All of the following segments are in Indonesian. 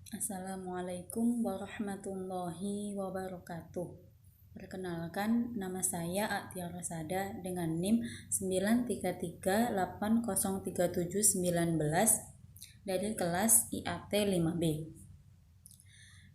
Assalamualaikum warahmatullahi wabarakatuh. Perkenalkan, nama saya Atia Rosada dengan NIM 933803719 dari kelas IAT 5B.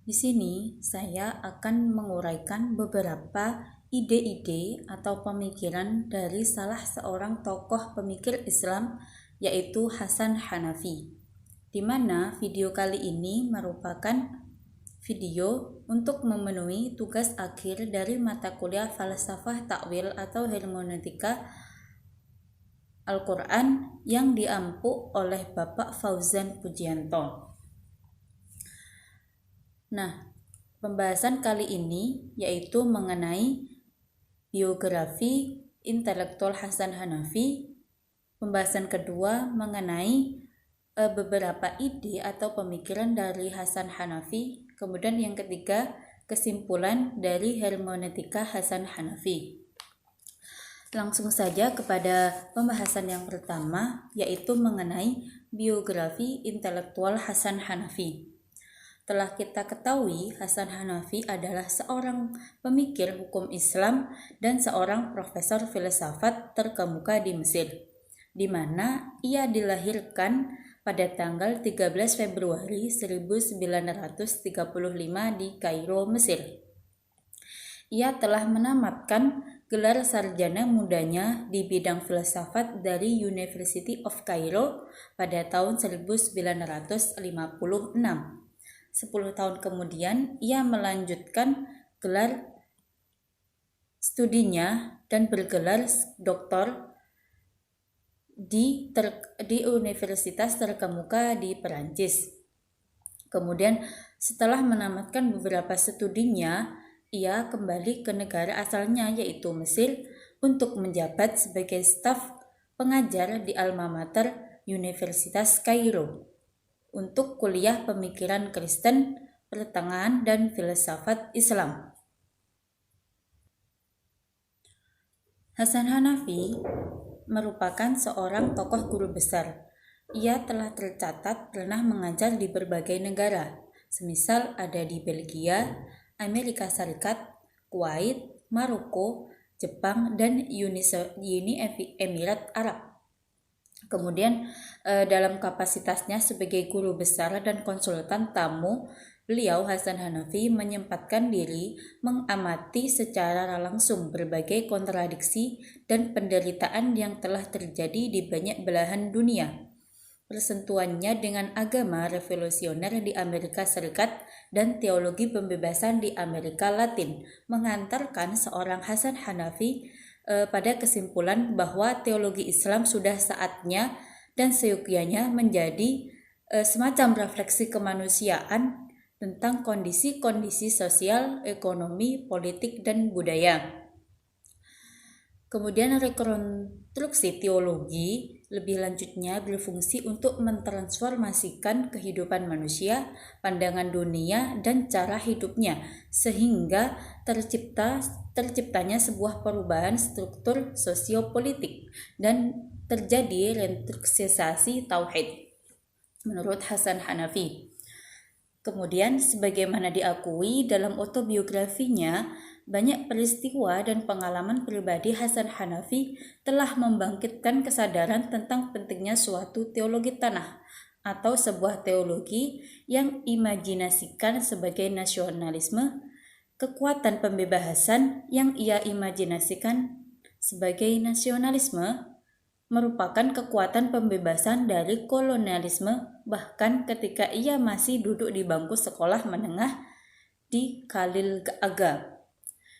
Di sini saya akan menguraikan beberapa ide-ide atau pemikiran dari salah seorang tokoh pemikir Islam, yaitu Hasan Hanafi, di mana video kali ini merupakan video untuk memenuhi tugas akhir dari mata kuliah falsafah takwil atau hermeneutika Al-Quran yang diampu oleh Bapak Fauzan Pujianto. Nah, pembahasan kali ini yaitu mengenai biografi intelektual Hasan Hanafi. Pembahasan kedua mengenai beberapa ide atau pemikiran dari Hasan Hanafi. Kemudian yang ketiga, kesimpulan dari hermeneutika Hasan Hanafi. Langsung saja kepada pembahasan yang pertama, yaitu mengenai biografi intelektual Hasan Hanafi. Telah kita ketahui, Hasan Hanafi adalah seorang pemikir hukum Islam dan seorang profesor filsafat terkemuka di Mesir, di mana ia dilahirkan pada tanggal 13 Februari 1935 di Kairo, Mesir. Ia telah menamatkan gelar sarjana mudanya di bidang filsafat dari University of Cairo pada tahun 1956. 10 tahun kemudian, ia melanjutkan gelar studinya dan bergelar doktor di universitas terkemuka di Perancis. Kemudian setelah menamatkan beberapa studinya, ia kembali ke negara asalnya yaitu Mesir untuk menjabat sebagai staf pengajar di alma mater Universitas Kairo untuk kuliah pemikiran Kristen, pertengahan, dan filsafat Islam. Hasan Hanafi merupakan seorang tokoh guru besar. Ia telah tercatat pernah mengajar di berbagai negara, semisal ada di Belgia, Amerika Serikat, Kuwait, Maroko, Jepang, dan Uni Emirat Arab. Kemudian dalam kapasitasnya sebagai guru besar dan konsultan tamu, beliau Hasan Hanafi menyempatkan diri mengamati secara langsung berbagai kontradiksi dan penderitaan yang telah terjadi di banyak belahan dunia. Persentuhannya dengan agama revolusioner di Amerika Serikat dan teologi pembebasan di Amerika Latin mengantarkan seorang Hasan Hanafi pada kesimpulan bahwa teologi Islam sudah saatnya dan seyogyanya menjadi semacam refleksi kemanusiaan tentang kondisi-kondisi sosial, ekonomi, politik, dan budaya. Kemudian rekonstruksi teologi lebih lanjutnya berfungsi untuk mentransformasikan kehidupan manusia, pandangan dunia, dan cara hidupnya, sehingga terciptanya sebuah perubahan struktur sosiopolitik dan terjadi reintegrasi tauhid menurut Hasan Hanafi. Kemudian sebagaimana diakui dalam autobiografinya, banyak peristiwa dan pengalaman pribadi Hasan Hanafi telah membangkitkan kesadaran tentang pentingnya suatu teologi tanah atau sebuah teologi yang imajinasikan sebagai nasionalisme, kekuatan pembebasan yang ia imajinasikan sebagai nasionalisme merupakan kekuatan pembebasan dari kolonialisme bahkan ketika ia masih duduk di bangku sekolah menengah di Khalil Aga.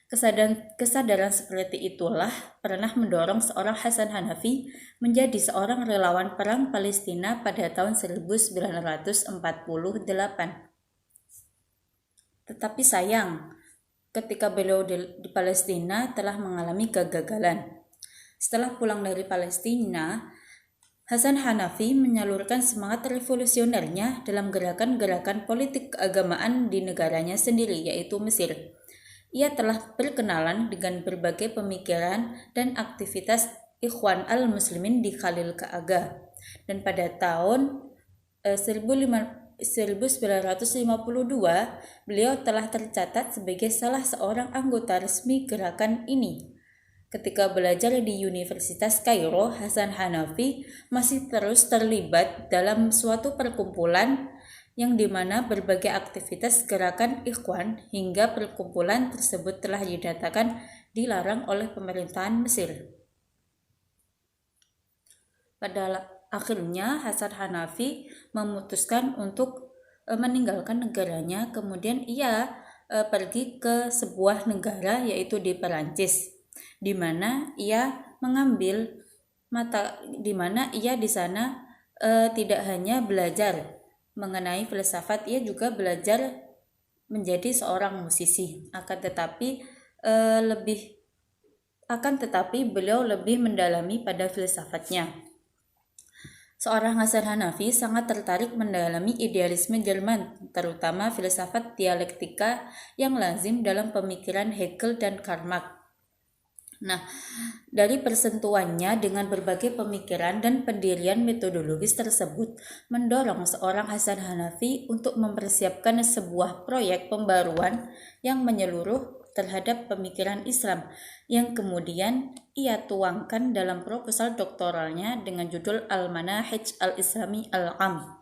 Kesadaran seperti itulah pernah mendorong seorang Hasan Hanafi menjadi seorang relawan perang Palestina pada tahun 1948. Tetapi sayang, ketika beliau di Palestina telah mengalami kegagalan. Setelah pulang dari Palestina, Hasan Hanafi menyalurkan semangat revolusionernya dalam gerakan-gerakan politik keagamaan di negaranya sendiri, yaitu Mesir. Ia telah berkenalan dengan berbagai pemikiran dan aktivitas Ikhwan al-Muslimin di Khalil Aga. Dan pada tahun 1952, beliau telah tercatat sebagai salah seorang anggota resmi gerakan ini. Ketika belajar di Universitas Kairo, Hasan Hanafi masih terus terlibat dalam suatu perkumpulan yang dimana berbagai aktivitas gerakan Ikhwan hingga perkumpulan tersebut telah dinyatakan dilarang oleh pemerintahan Mesir. Pada akhirnya Hasan Hanafi memutuskan untuk meninggalkan negaranya, kemudian ia pergi ke sebuah negara yaitu di Perancis, di mana ia di sana tidak hanya belajar mengenai filsafat, ia juga belajar menjadi seorang musisi. Akan tetapi beliau lebih mendalami pada filsafatnya. Seorang Hasan Hanafi sangat tertarik mendalami idealisme Jerman, terutama filsafat dialektika yang lazim dalam pemikiran Hegel dan Karl Marx. Nah, dari persentuhannya dengan berbagai pemikiran dan pendirian metodologis tersebut mendorong seorang Hasan Hanafi untuk mempersiapkan sebuah proyek pembaruan yang menyeluruh terhadap pemikiran Islam yang kemudian ia tuangkan dalam proposal doktoralnya dengan judul Al-Manahij Al-Islami Al-Am.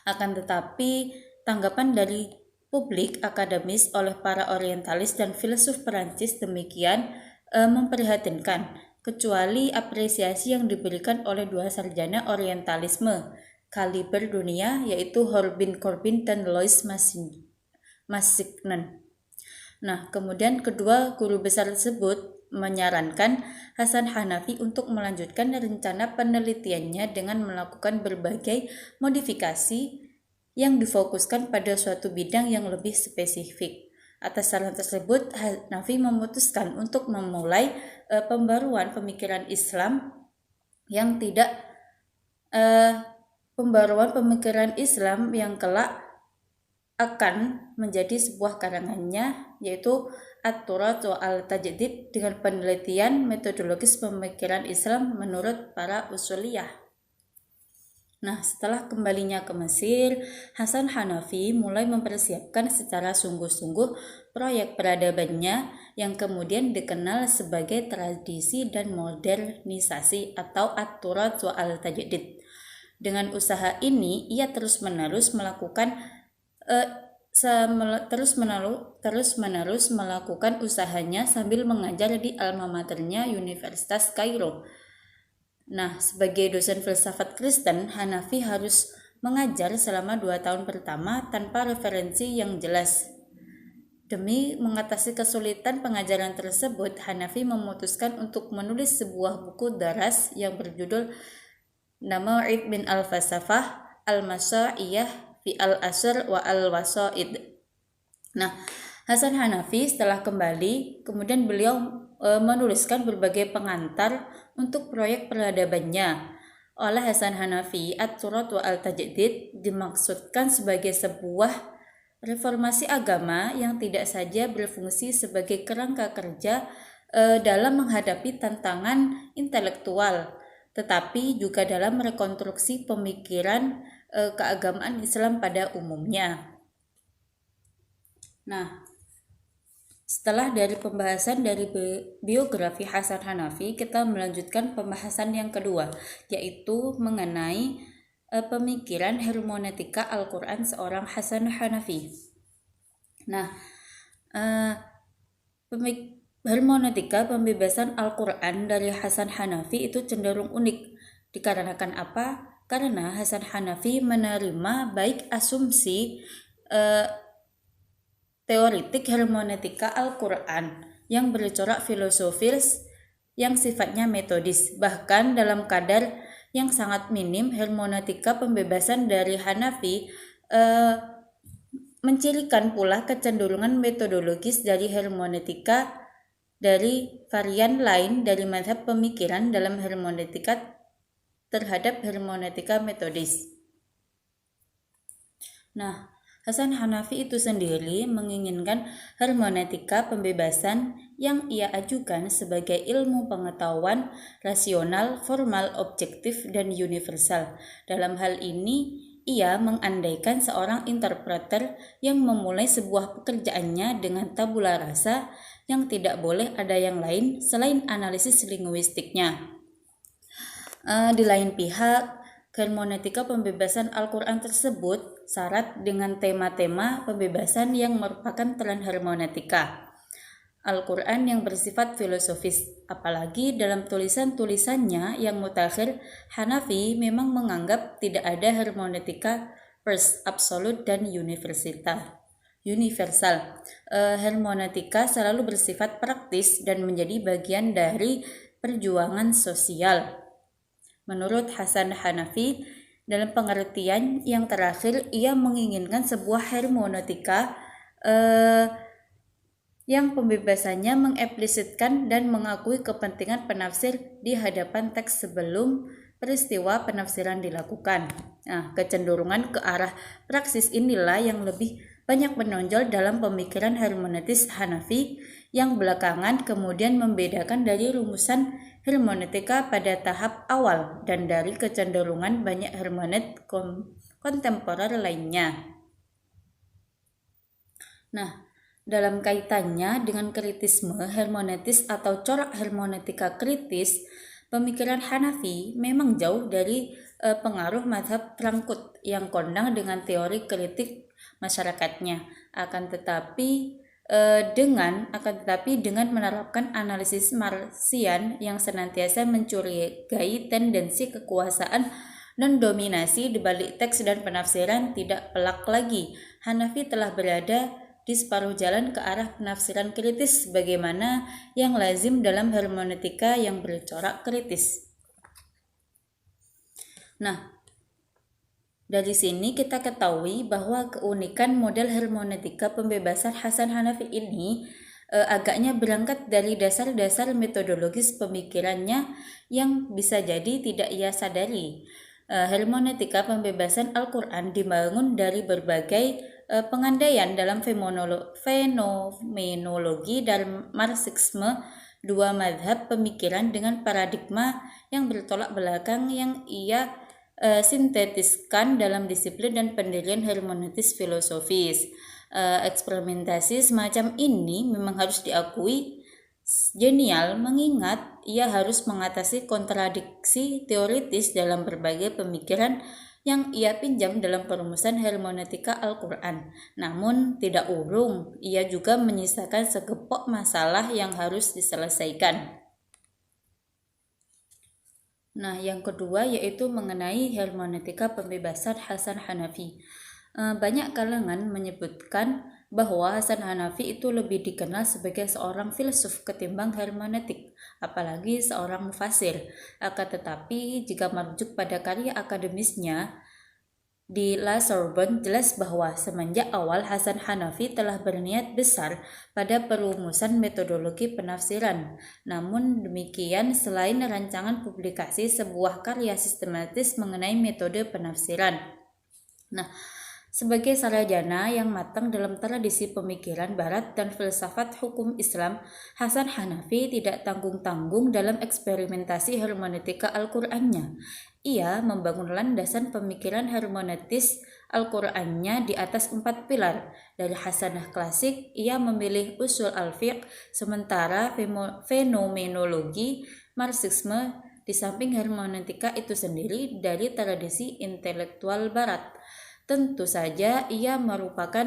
Akan tetapi, tanggapan dari publik akademis oleh para orientalis dan filsuf Perancis demikian memprihatinkan, kecuali apresiasi yang diberikan oleh dua sarjana orientalisme kaliber dunia, yaitu Corbin dan Louis Massignon. Nah, kemudian kedua guru besar tersebut menyarankan Hasan Hanafi untuk melanjutkan rencana penelitiannya dengan melakukan berbagai modifikasi yang difokuskan pada suatu bidang yang lebih spesifik. Atas saran tersebut, Hanafi memutuskan untuk memulai pembaruan pemikiran Islam yang kelak akan menjadi sebuah karangannya, yaitu At-Turath wa Al-Tajdid, dengan penelitian metodologis pemikiran Islam menurut para usuliyah. Nah, setelah kembalinya ke Mesir, Hasan Hanafi mulai mempersiapkan secara sungguh-sungguh proyek peradabannya yang kemudian dikenal sebagai tradisi dan modernisasi atau At-Turath wa Al-Tajdid. Dengan usaha ini, ia terus-menerus melakukan usahanya sambil mengajar di alma maternya Universitas Kairo. Nah, sebagai dosen filsafat Kristen, Hanafi harus mengajar selama 2 tahun pertama tanpa referensi yang jelas. Demi mengatasi kesulitan pengajaran tersebut, Hanafi memutuskan untuk menulis sebuah buku daras yang berjudul Nama'id min al-Falsafah al-Masya'iyah fi al-Asr wa al-Wasaid. Nah, Hasan Hanafi setelah kembali, kemudian beliau menuliskan berbagai pengantar untuk proyek peradabannya. Oleh Hasan Hanafi, At-Turath wa Al-Tajdid dimaksudkan sebagai sebuah reformasi agama yang tidak saja berfungsi sebagai kerangka kerja dalam menghadapi tantangan intelektual, tetapi juga dalam rekonstruksi pemikiran keagamaan Islam pada umumnya. Nah, setelah dari pembahasan dari biografi Hasan Hanafi, kita melanjutkan pembahasan yang kedua, yaitu mengenai pemikiran hermeneutika Al-Quran seorang Hasan Hanafi. Nah, hermeneutika pembebasan Al-Quran dari Hasan Hanafi itu cenderung unik. Dikarenakan apa? Karena Hasan Hanafi menerima baik asumsi teoritik hermeneutika Al-Quran yang bercorak filosofis yang sifatnya metodis. Bahkan dalam kadar yang sangat minim, hermeneutika pembebasan dari Hanafi mencirikan pula kecenderungan metodologis dari hermeneutika dari varian lain dari mazhab pemikiran dalam hermeneutika terhadap hermeneutika metodis. Nah, Hasan Hanafi itu sendiri menginginkan hermeneutika pembebasan yang ia ajukan sebagai ilmu pengetahuan rasional, formal, objektif, dan universal. Dalam hal ini, ia mengandaikan seorang interpreter yang memulai sebuah pekerjaannya dengan tabula rasa yang tidak boleh ada yang lain selain analisis linguistiknya. Di lain pihak, hermeneutika pembebasan Al-Quran tersebut syarat dengan tema-tema pembebasan yang merupakan tren hermeneutika Al-Quran yang bersifat filosofis, apalagi dalam tulisan-tulisannya yang mutakhir, Hanafi memang menganggap tidak ada hermeneutika absolut dan universal. Hermeneutika selalu bersifat praktis dan menjadi bagian dari perjuangan sosial. Menurut Hasan Hanafi, dalam pengertian yang terakhir, ia menginginkan sebuah hermeneutika yang pembebasannya mengeksplisitkan dan mengakui kepentingan penafsir di hadapan teks sebelum peristiwa penafsiran dilakukan. Nah, kecenderungan ke arah praksis inilah yang lebih banyak menonjol dalam pemikiran hermeneutis Hanafi yang belakangan kemudian membedakan dari rumusan hermeneutika pada tahap awal dan dari kecenderungan banyak hermeneut kontemporer lainnya. Nah, dalam kaitannya dengan kritisme hermeneutis atau corak hermeneutika kritis, pemikiran Hanafi memang jauh dari pengaruh mazhab Frankfurt yang kondang dengan teori kritik masyarakatnya. Akan tetapi dengan menerapkan analisis Marxian yang senantiasa mencurigai tendensi kekuasaan dan dominasi di balik teks dan penafsiran tidak pelak lagi. Hanafi telah berada di separuh jalan ke arah penafsiran kritis sebagaimana yang lazim dalam hermeneutika yang bercorak kritis. Nah, dari sini kita ketahui bahwa keunikan model hermeneutika pembebasan Hasan Hanafi ini agaknya berangkat dari dasar-dasar metodologis pemikirannya yang bisa jadi tidak ia sadari. Hermeneutika pembebasan Al-Quran dibangun dari berbagai pengandaian dalam fenomenologi dan Marxisme, dua mazhab pemikiran dengan paradigma yang bertolak belakang yang ia sintetiskan dalam disiplin dan pendirian hermeneutis filosofis. Eksperimentasi semacam ini memang harus diakui genial mengingat ia harus mengatasi kontradiksi teoritis dalam berbagai pemikiran yang ia pinjam dalam perumusan hermeneutika Al-Quran. Namun tidak urung, ia juga menyisakan segepok masalah yang harus diselesaikan. Nah, yang kedua yaitu mengenai hermeneutika pembebasan Hasan Hanafi. Banyak kalangan menyebutkan bahwa Hasan Hanafi itu lebih dikenal sebagai seorang filsuf ketimbang hermeneutik, apalagi seorang mufasir. Akan tetapi, jika merujuk pada karya akademisnya di La Sorbonne, jelas bahwa semenjak awal Hasan Hanafi telah berniat besar pada perumusan metodologi penafsiran. Namun demikian, selain rancangan publikasi sebuah karya sistematis mengenai metode penafsiran. Nah, sebagai sarjana yang matang dalam tradisi pemikiran Barat dan filsafat hukum Islam, Hasan Hanafi tidak tanggung-tanggung dalam eksperimentasi hermeneutika Al-Qur'annya. Ia membangun landasan pemikiran hermeneutis Al-Qur'annya di atas 4 pilar. Dari Hasanah klasik, ia memilih usul al-fiqh, sementara fenomenologi Marxisme di samping hermeneutika itu sendiri dari tradisi intelektual Barat. Tentu saja ia merupakan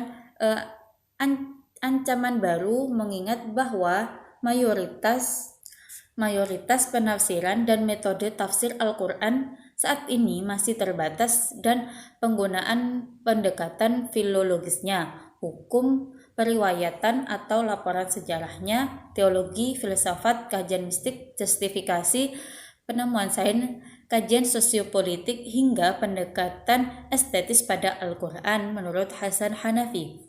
ancaman baru mengingat bahwa mayoritas penafsiran dan metode tafsir Al-Quran saat ini masih terbatas dan penggunaan pendekatan filologisnya, hukum, periwayatan atau laporan sejarahnya, teologi, filsafat, kajian mistik, justifikasi, penemuan sains, kajian sosiopolitik hingga pendekatan estetis pada Al-Quran menurut Hasan Hanafi.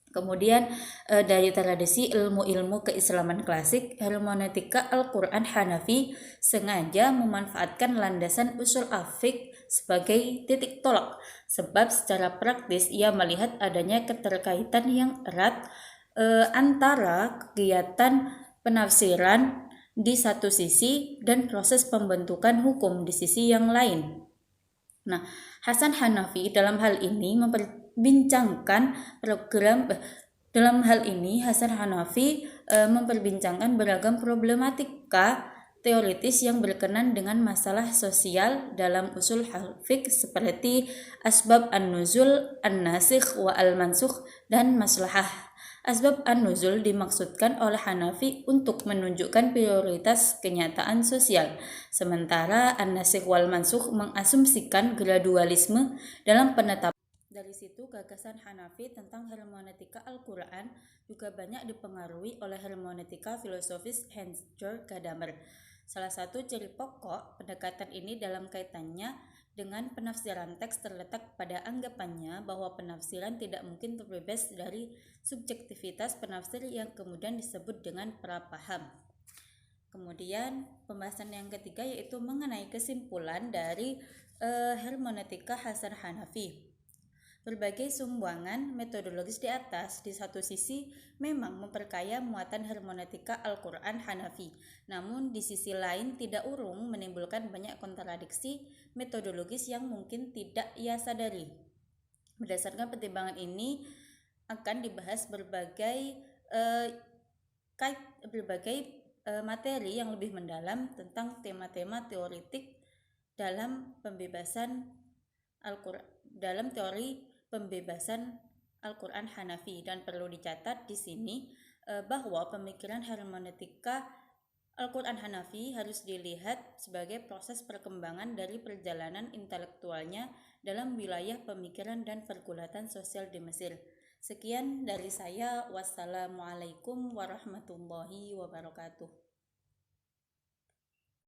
Kemudian dari tradisi ilmu-ilmu keislaman klasik, hermeneutika Al-Quran Hanafi sengaja memanfaatkan landasan usul al-fiqh sebagai titik tolak, sebab secara praktis ia melihat adanya keterkaitan yang erat antara kegiatan penafsiran di satu sisi dan proses pembentukan hukum di sisi yang lain. Nah, Hasan Hanafi dalam hal ini memperbincangkan beragam problematika teoritis yang berkenan dengan masalah sosial dalam usul fiqh seperti asbab an-nuzul, an-nasikh wa al-mansukh, dan maslahah. Asbab an-nuzul dimaksudkan oleh Hanafi untuk menunjukkan prioritas kenyataan sosial, sementara an-nasikh wal mansukh mengasumsikan gradualisme dalam penetapan. Dari situ gagasan Hanafi tentang hermeneutika Al-Quran juga banyak dipengaruhi oleh hermeneutika filosofis Hans-Georg Gadamer. Salah satu ciri pokok pendekatan ini dalam kaitannya dengan penafsiran teks terletak pada anggapannya bahwa penafsiran tidak mungkin terbebas dari subjektivitas penafsir yang kemudian disebut dengan prapaham. Kemudian pembahasan yang ketiga yaitu mengenai kesimpulan dari hermeneutika Hasan Hanafi. Berbagai sumbangan metodologis di atas di satu sisi memang memperkaya muatan hermeneutika Al-Quran Hanafi, namun di sisi lain tidak urung menimbulkan banyak kontradiksi metodologis yang mungkin tidak ia sadari. Berdasarkan pertimbangan ini akan dibahas berbagai materi yang lebih mendalam tentang tema-tema teoritik dalam pembebasan Al-Quran, dalam teori pembebasan Al-Quran Hanafi. Dan perlu dicatat di sini bahwa pemikiran hermeneutika Al-Quran Hanafi harus dilihat sebagai proses perkembangan dari perjalanan intelektualnya dalam wilayah pemikiran dan pergulatan sosial di Mesir. Sekian dari saya. Wassalamualaikum warahmatullahi wabarakatuh.